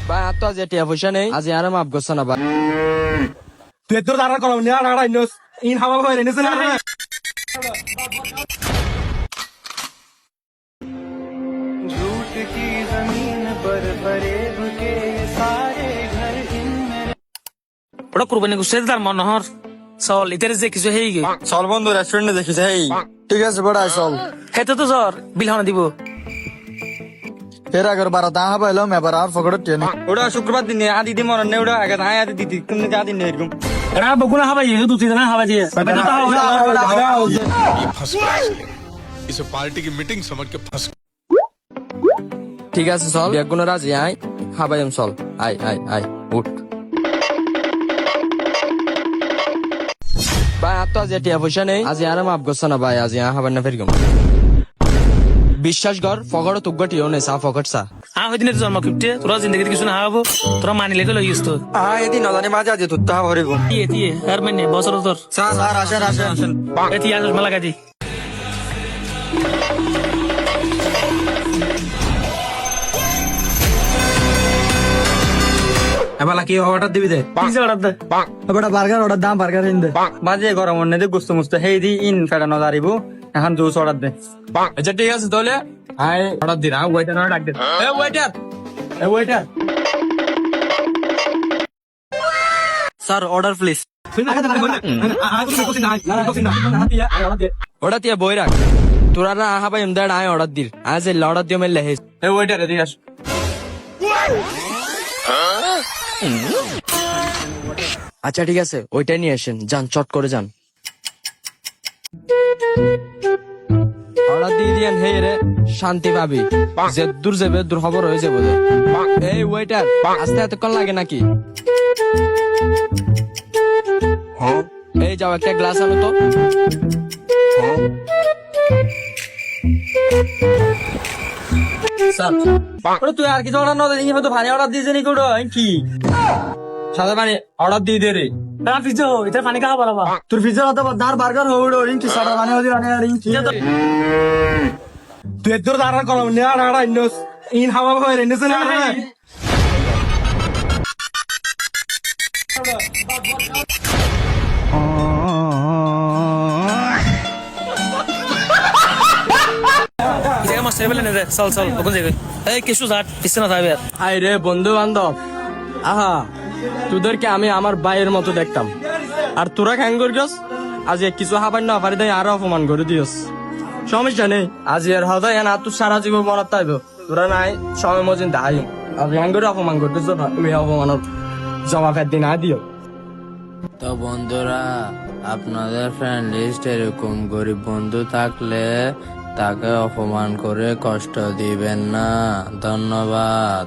ভাই আর তো আজ টিয়া পয়সা নেই, আজ আর মাফ করছে না ভাই। তুই তোর দাঁড়া করো না আড়া ইনোস ইন হাওয়া ভাই রেনেছে না झूठ की जमीन पर फरेब के सारे घर इनमें ওটা কুরবানি করছে তার মনোহর চল ইতার যে কিছু হেই গে চল বন্ধু রেস্টুরেন্টে দেখিস। এই ঠিক আছে বড় চল। হেতে তো জ্বর বিল হানা দিব ফের আগের বার দাহা পাইলাম এবার আর ফকড় টেন। ওটা শুক্রবার দিন আদি দিন মরন নেই, ওটা আগে আয় আদি দিদি তুমি যা দিন এরকম। এরা বগুনা হাবাই দু তিন হাবা দিয়ে इसे पार्टी की मीटिंग समझ के फंस ঠিক আছে চল বেগুন রাজি আয় খাবাইম চল। আয় আয় আয় উঠ ভাই আর তো আজ টিয়া পয়সা নেই, আজ আর মাফ করছে না ভাই। আজ হাবার না ফেরকম বিশ্বাস কর ফকড় তুগটিও নেই সা ফকট সা। দিনের জন্ম কিপটে তোরা জিন্দগিতে কিছু না হাবো তোরা মানি লেগে লই গেছ তো এদিন নজানি মাঝে আজ তুই তা ভরিব। তিয়ে তিয়ে আর মানে বছর তোর স্যার আসেন আসেন। এতি আসস মেলা কাজি এবার কি অর্ডার দিবি দে পিজা অর্ডার দে এবার বার্গার অর্ডার দাম বার্গার ইন দে বাজে গরম অন্য দে গুস্ত মুস্ত হেই দি ইন ফেড়ানো দাঁড়িব। এখন জুস অর্ডার দে। আচ্ছা ঠিক আছে তাহলে আয় অর্ডার দিন। ওয়েটার ডাক দে। এ ওয়েটার এ ওয়েটার স্যার অর্ডার প্লিজ। ওটা দিয়ে বই রাখ তোরা না আহা ভাই এমদার আয় অর্ডার দির আজ এই অর্ডার দিয়ে মেলে হেস। এ ওয়েটার এদিকে আস। আচ্ছা ঠিক আছে ওইটাই নিয়ে আসেন, যান চট করে যান। অর্ডার দিয়ে দিয়েন হে রে শান্তি পাবি, যে দূর যাবে দূর খবর হয়ে যাবে। এই ওয়েটার আসতে এতক্ষণ লাগে নাকি? এই যাও একটা গ্লাস আনো তো। তুই আর কিছু অর্ডার না দিই হয়তো পানি অর্ডার দিয়েছে নি কোটো কি সাদা পানি অর্ডার দিয়ে দে রে। না পিজা এটা পানি খাওয়া বলাবা তোর পিজ্জা হতো দার বার্গার হউড়ো রিংকি সারা মানে হদি রানে রিংকি তুই তোর দাঁড়া করো না আড়া ইনোস ইন হাওয়া ভাই রেনেছে না এটা আমার সেভেল নে রে চল চল ওখান থেকে এই কিছু জাট পিছনে না থাকবে হাই রে বন্ধু বান্ধব, আহা তোদেরকে আমি আমার ভাইয়ের মতো দেখতাম আর তোরা খ্যাং করিস আজ কিছু হাবার না পারি তাই আরো অপমান করে দিস। সমস্যা নেই আজ এর হতো এন আর তুই সারা জীবন মরাত তাইব তোরা নাই সময় মজিন দাই আর খ্যাং করে অপমান করতেছ তুমি অপমানের জবাব একদিন না দিও। তো বন্ধুরা আপনাদের ফ্রেন্ড লিস্ট এরকম গরিব বন্ধু থাকলে তাকে অপমান করে কষ্ট দিবেন না। ধন্যবাদ।